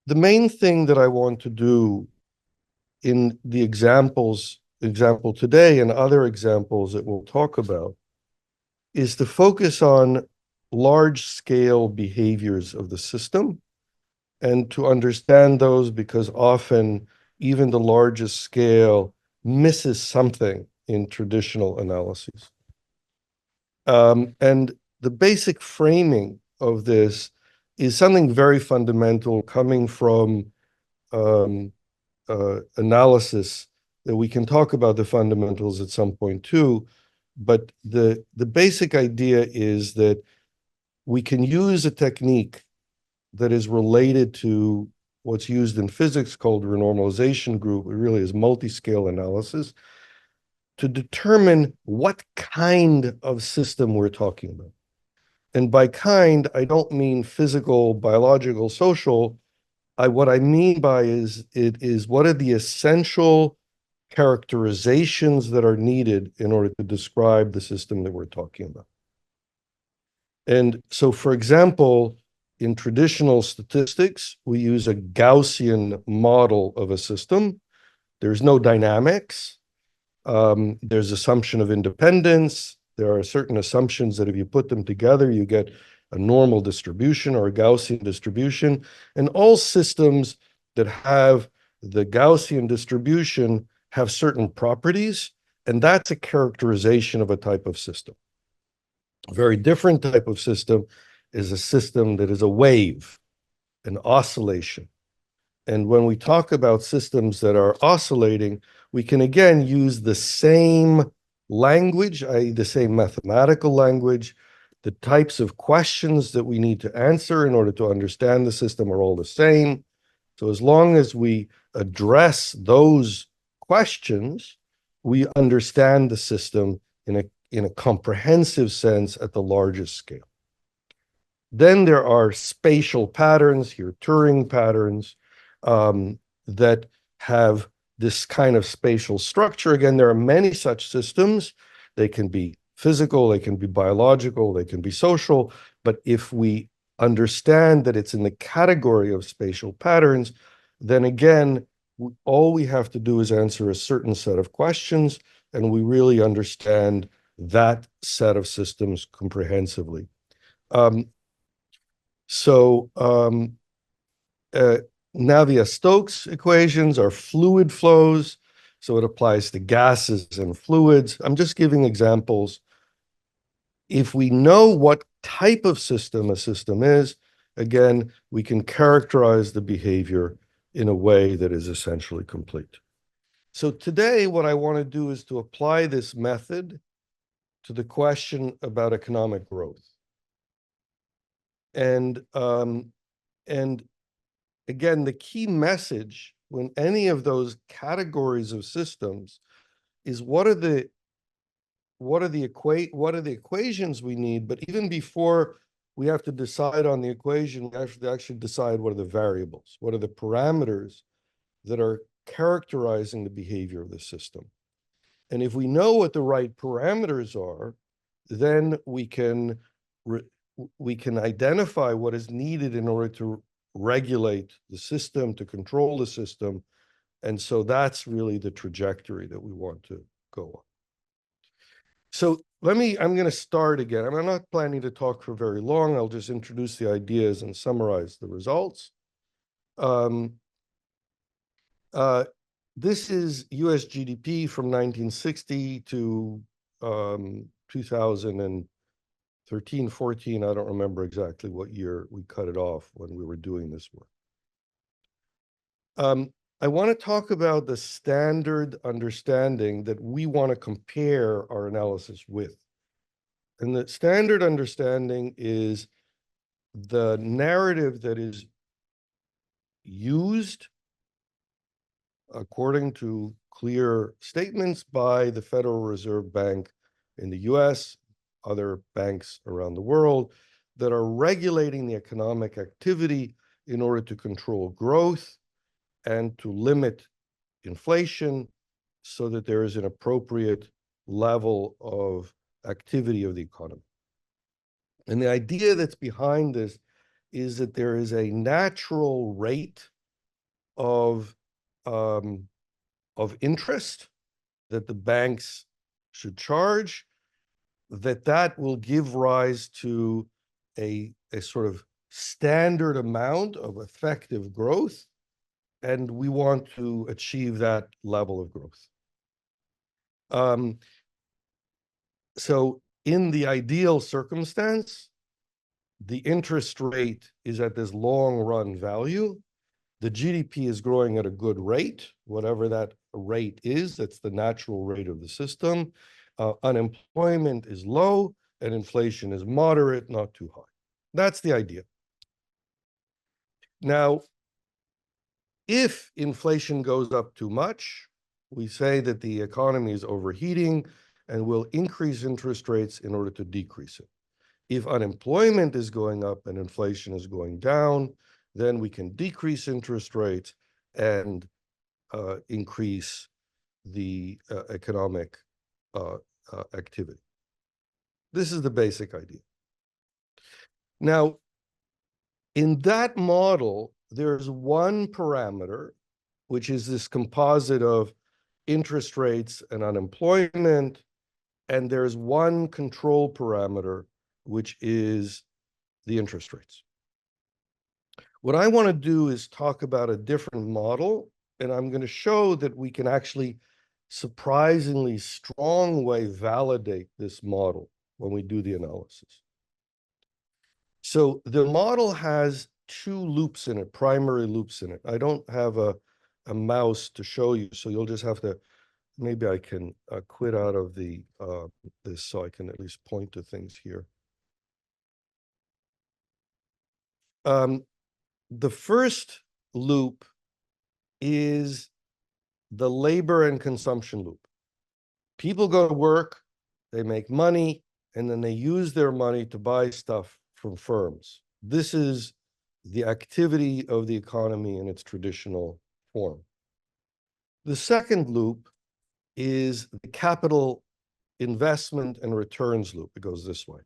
the main thing that I want to do in the example today and other examples that we'll talk about is to focus on large-scale behaviors of the system and to understand those, because often even the largest scale misses something in traditional analyses. And the basic framing of this is something very fundamental coming from analysis that we can talk about the fundamentals at some point too. But the basic idea is that we can use a technique that is related to what's used in physics called renormalization group. It really is multiscale analysis to determine what kind of system we're talking about. And by kind, I don't mean physical, biological, social. What I mean by is what are the essential characterizations that are needed in order to describe the system that we're talking about. And so, for example, in traditional statistics, we use a Gaussian model of a system. There's no dynamics. There's assumption of independence. There are certain assumptions that if you put them together, you get a normal distribution or a Gaussian distribution. And all systems that have the Gaussian distribution have certain properties, and that's a characterization of a type of system. A very different type of system is a system that is a wave, an oscillation. And when we talk about systems that are oscillating, we can again use the same language, i.e. the same mathematical language. The types of questions that we need to answer in order to understand the system are all the same. So as long as we address those questions, we understand the system in a comprehensive sense at the largest scale. Then there are spatial patterns, here Turing patterns, that have this kind of spatial structure. Again, there are many such systems. They can be physical, they can be biological, they can be social. But if we understand that it's in the category of spatial patterns, then again, all we have to do is answer a certain set of questions, and we really understand that set of systems comprehensively. Navier-Stokes equations are fluid flows, so it applies to gases and fluids. I'm just giving examples. If we know what type of system a system is, again, we can characterize the behavior in a way that is essentially complete. So today, what I want to do is to apply this method to the question about economic growth. And again, the key message when any of those categories of systems is what are the equations we need, but even before we have to decide on the equation, we have to actually decide what are the variables, what are the parameters that are characterizing the behavior of the system. And if we know what the right parameters are, then we can identify what is needed in order to regulate the system, to control the system. And so that's really the trajectory that we want to go on. So I'm going to start again. I'm not planning to talk for very long. I'll just introduce the ideas and summarize the results. This is US GDP from 1960 to 2013, 14. I don't remember exactly what year we cut it off when we were doing this work. I want to talk about the standard understanding that we want to compare our analysis with. And the standard understanding is the narrative that is used according to clear statements by the Federal Reserve Bank in the US, other banks around the world, that are regulating the economic activity in order to control growth and to limit inflation so that there is an appropriate level of activity of the economy. And the idea that's behind this is that there is a natural rate of um, interest that the banks should charge, that will give rise to a sort of standard amount of effective growth, and we want to achieve that level of growth. So in the ideal circumstance, the interest rate is at this long run value. The GDP is growing at a good rate, whatever that rate is, that's the natural rate of the system. Unemployment is low and inflation is moderate, not too high. That's the idea. Now, if inflation goes up too much, we say that the economy is overheating and we'll increase interest rates in order to decrease it. If unemployment is going up and inflation is going down, then we can decrease interest rates and increase the economic activity. This is the basic idea. Now, in that model, there's one parameter, which is this composite of interest rates and unemployment, and there's one control parameter, which is the interest rates. What I want to do is talk about a different model, and I'm going to show that we can actually surprisingly strong way validate this model when we do the analysis. So the model has two loops in it, primary loops in it. I don't have a mouse to show you, so you'll just have to, maybe I can quit out of the this so I can at least point to things here. The first loop is the labor and consumption loop. People go to work, they make money, and then they use their money to buy stuff from firms. This is the activity of the economy in its traditional form. The second loop is the capital investment and returns loop. It goes this way.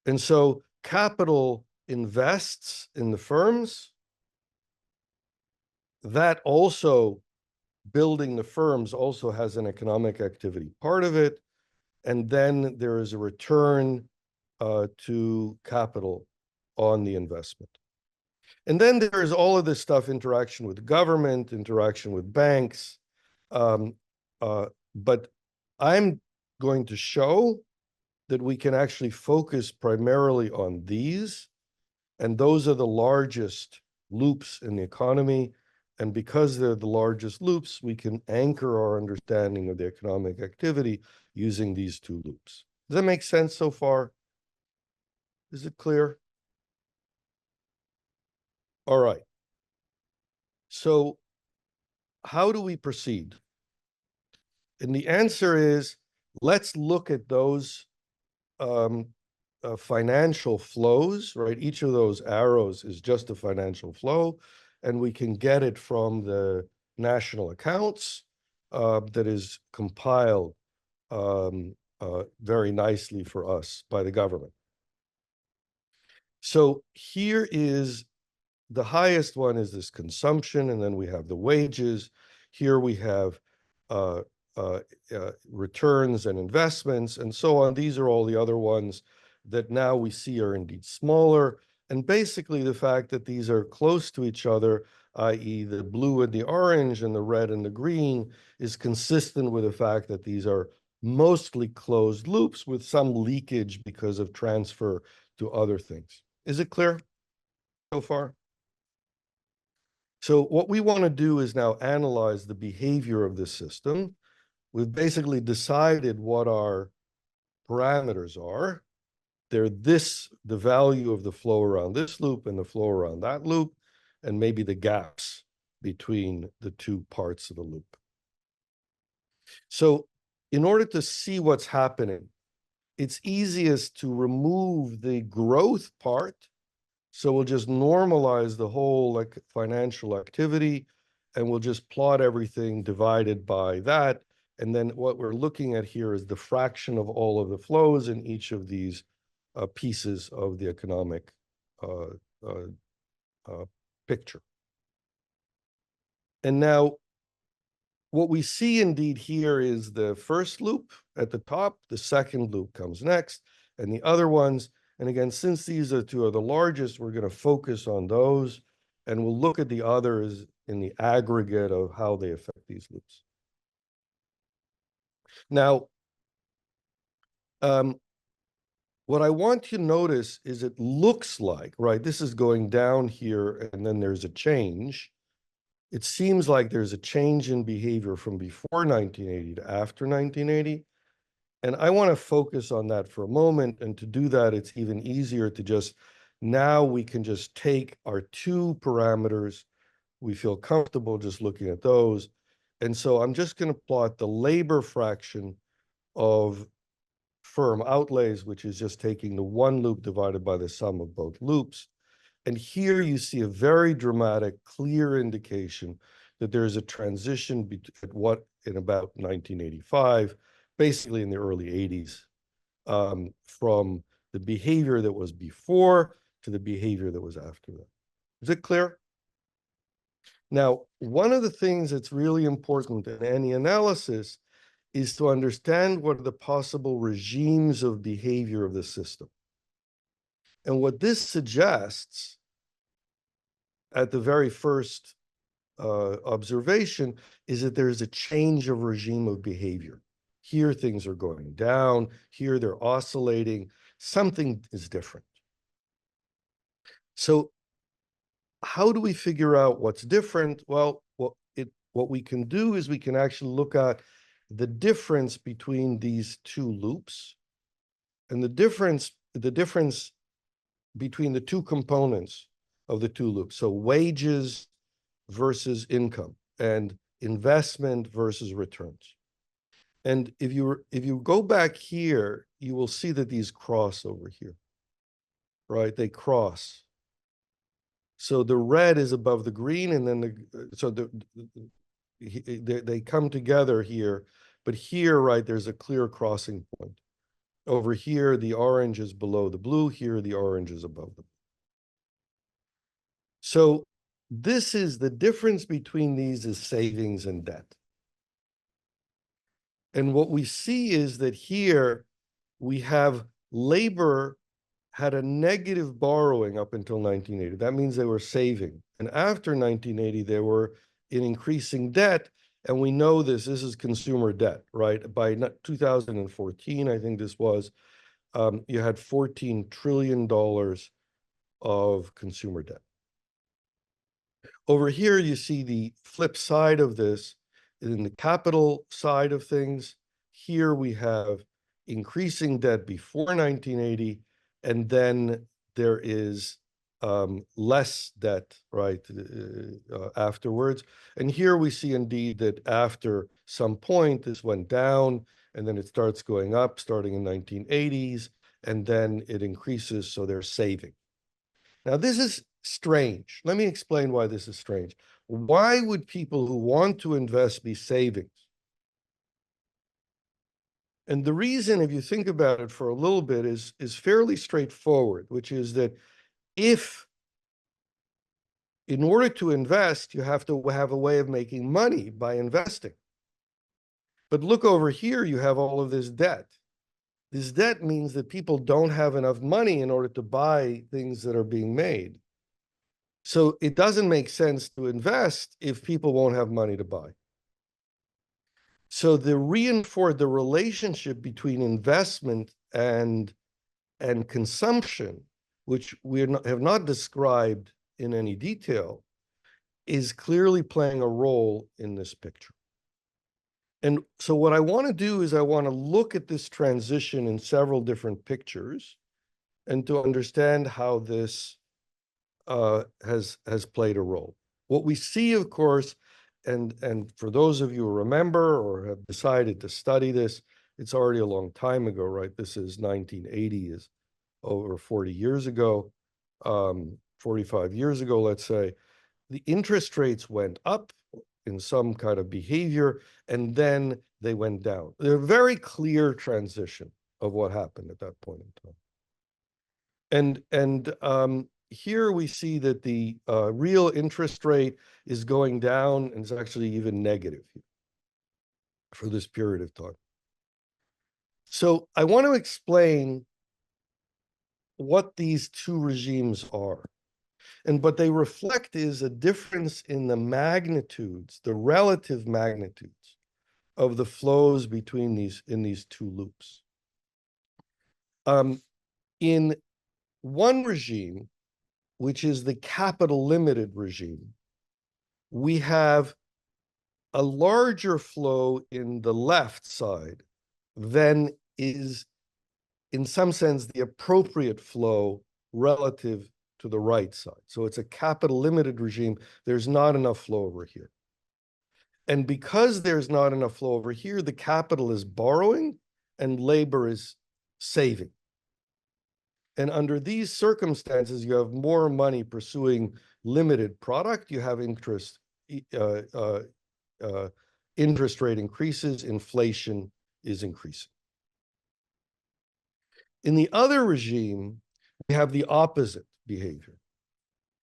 And so capital invests in the firms. That also, building the firms also has an economic activity part of it. And then there is a return to capital on the investment. And then there's all of this stuff, interaction with government, interaction with banks. But I'm going to show that we can actually focus primarily on these, and those are the largest loops in the economy. And because they're the largest loops, we can anchor our understanding of the economic activity using these two loops. Does that make sense so far? Is it clear? All right. So how do we proceed? And the answer is, let's look at those financial flows, right? Each of those arrows is just a financial flow, and we can get it from the national accounts that is compiled very nicely for us by the government. So here is the highest one is this consumption, and then we have the wages. Here we have returns and investments and so on. These are all the other ones that now we see are indeed smaller. And basically the fact that these are close to each other, i.e. the blue and the orange and the red and the green, is consistent with the fact that these are mostly closed loops with some leakage because of transfer to other things. Is it clear so far? So what we want to do is now analyze the behavior of this system. We've basically decided what our parameters are. They're the value of the flow around this loop and the flow around that loop, and maybe the gaps between the two parts of the loop. So in order to see what's happening, it's easiest to remove the growth part. So we'll just normalize the whole financial activity, and we'll just plot everything divided by that. And then what we're looking at here is the fraction of all of the flows in each of these pieces of the economic picture. And now what we see indeed here is the first loop at the top, the second loop comes next, and the other ones. And again, since these are two of the largest, we're going to focus on those, and we'll look at the others in the aggregate of how they affect these loops. Now, what I want you to notice is it looks like, right, this is going down here, and then there's a change. It seems like there's a change in behavior from before 1980 to after 1980. And I want to focus on that for a moment. And to do that, it's even easier to just, now we can just take our two parameters. We feel comfortable just looking at those. And so I'm just going to plot the labor fraction of firm outlays, which is just taking the one loop divided by the sum of both loops. And here you see a very dramatic, clear indication that there is a transition in about 1985, basically in the early 80s, from the behavior that was before to the behavior that was after that. Is it clear? Now, one of the things that's really important in any analysis is to understand what are the possible regimes of behavior of the system. And what this suggests at the very first observation is that there's a change of regime of behavior. Here things are going down, here they're oscillating, something is different. So how do we figure out what's different? Well, what we can do is we can actually look at the difference between these two loops, and the difference between the two components of the two loops. So wages versus income, and investment versus returns. And if you go back here, you will see that these cross over here, right? They cross. So the red is above the green, and then they come together here. But here, right, there's a clear crossing point. Over here, the orange is below the blue. Here, the orange is above the blue. So this is the difference between these is savings and debt. And what we see is that here we have labor had a negative borrowing up until 1980. That means they were saving. And after 1980, they were in increasing debt. And we know this is consumer debt, right? By 2014, I think this was, you had $14 trillion of consumer debt. Over here, you see the flip side of this. In the capital side of things, here we have increasing debt before 1980, and then there is less debt, right, afterwards. And here we see indeed that after some point, this went down, and then it starts going up, starting in 1980s, and then it increases, so they're saving. Now, this is strange. Let me explain why this is strange. Why would people who want to invest be savings? And the reason, if you think about it for a little bit, is fairly straightforward, which is that if, in order to invest, you have to have a way of making money by investing. But look over here, you have all of this debt. This debt means that people don't have enough money in order to buy things that are being made. So it doesn't make sense to invest if people won't have money to buy. So the relationship between investment and consumption, which we have not described in any detail, is clearly playing a role in this picture. And so what I want to do is I want to look at this transition in several different pictures and to understand how this has played a role. What we see, of course, and for those of you who remember or have decided to study this, it's already a long time ago, right? This is 1980, is over 40 years ago, 45 years ago, let's say. The interest rates went up in some kind of behavior, and then they went down. There's a very clear transition of what happened at that point in time. here we see that the real interest rate is going down and it's actually even negative for this period of time. So I want to explain what these two regimes are. And what they reflect is a difference in the magnitudes, the relative magnitudes of the flows between these two loops. In one regime, which is the capital limited regime, we have a larger flow in the left side than is, in some sense, the appropriate flow relative to the right side. So it's a capital limited regime. There's not enough flow over here. And because there's not enough flow over here, the capital is borrowing and labor is saving. And under these circumstances, you have more money pursuing limited product. You have interest rate increases, inflation is increasing. In the other regime, we have the opposite behavior.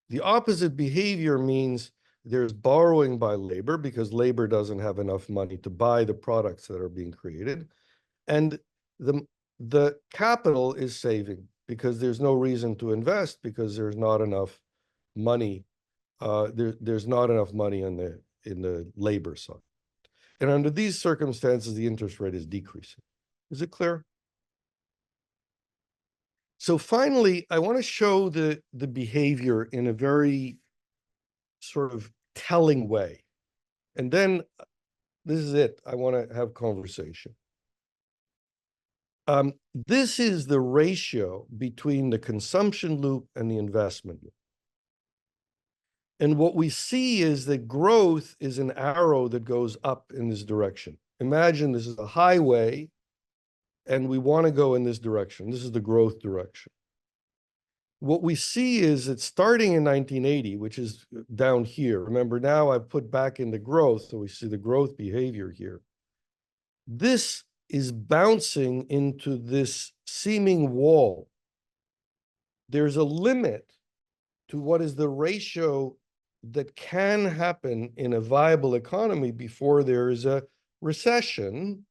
The opposite behavior means there's borrowing by labor because labor doesn't have enough money to buy the products that are being created. And the capital is saving because there's no reason to invest because there's not enough money. There's not enough money in the labor side. And under these circumstances, the interest rate is decreasing. Is it clear? So finally, I want to show the behavior in a very sort of telling way. And then this is it. I want to have conversation. This is the ratio between the consumption loop and the investment loop. And what we see is that growth is an arrow that goes up in this direction. Imagine this is a highway and we want to go in this direction. This is the growth direction. What we see is that starting in 1980, which is down here, remember now I've put back into growth, so we see the growth behavior here. This is bouncing into this seeming wall. There's a limit to what is the ratio that can happen in a viable economy before there is a recession,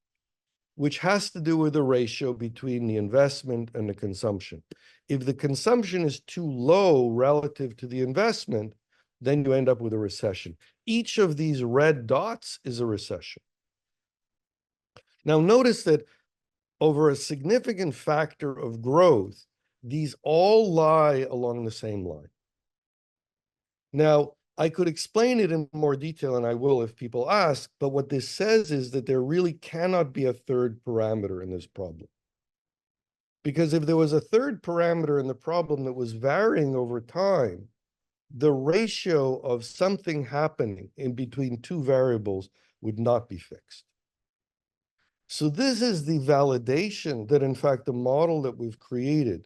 which has to do with the ratio between the investment and the consumption. If the consumption is too low relative to the investment, then you end up with a recession. Each of these red dots is a recession. Now, notice that over a significant factor of growth, these all lie along the same line. Now, I could explain it in more detail, and I will if people ask, but what this says is that there really cannot be a third parameter in this problem. Because if there was a third parameter in the problem that was varying over time, the ratio of something happening in between two variables would not be fixed. So this is the validation that, in fact, the model that we've created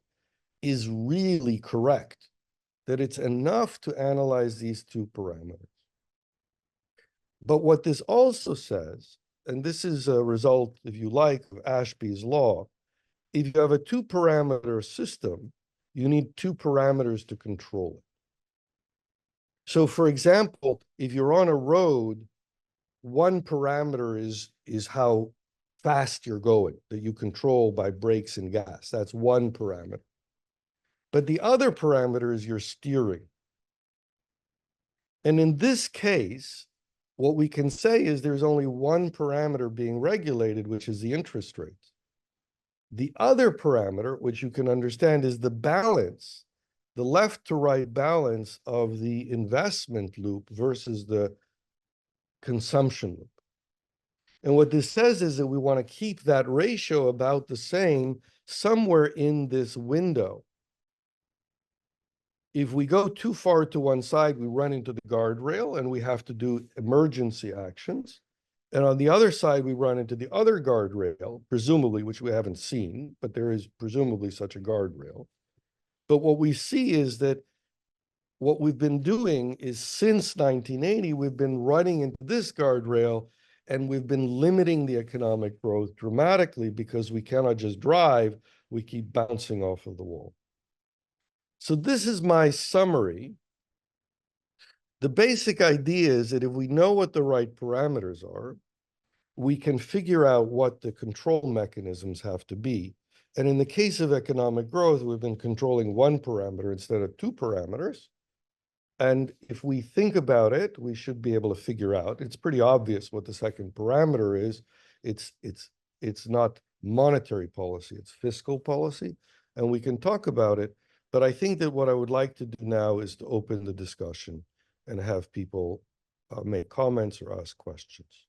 is really correct, that it's enough to analyze these two parameters. But what this also says, and this is a result, if you like, of Ashby's law, if you have a two-parameter system, you need two parameters to control it. So, for example, if you're on a road, one parameter is how fast you're going, that you control by brakes and gas. That's one parameter. But the other parameter is your steering. And in this case, what we can say is there's only one parameter being regulated, which is the interest rate. The other parameter, which you can understand, is the balance, the left to right balance of the investment loop versus the consumption loop. And what this says is that we want to keep that ratio about the same somewhere in this window. If we go too far to one side, we run into the guardrail and we have to do emergency actions. And on the other side, we run into the other guardrail, presumably, which we haven't seen, but there is presumably such a guardrail. But what we see is that what we've been doing is since 1980, we've been running into this guardrail and we've been limiting the economic growth dramatically because we cannot just drive, we keep bouncing off of the wall. So this is my summary. The basic idea is that if we know what the right parameters are, we can figure out what the control mechanisms have to be. And in the case of economic growth, we've been controlling one parameter instead of two parameters. And if we think about it, we should be able to figure out, it's pretty obvious what the second parameter is. It's not monetary policy, it's fiscal policy. And we can talk about it. But I think that what I would like to do now is to open the discussion and have people make comments or ask questions.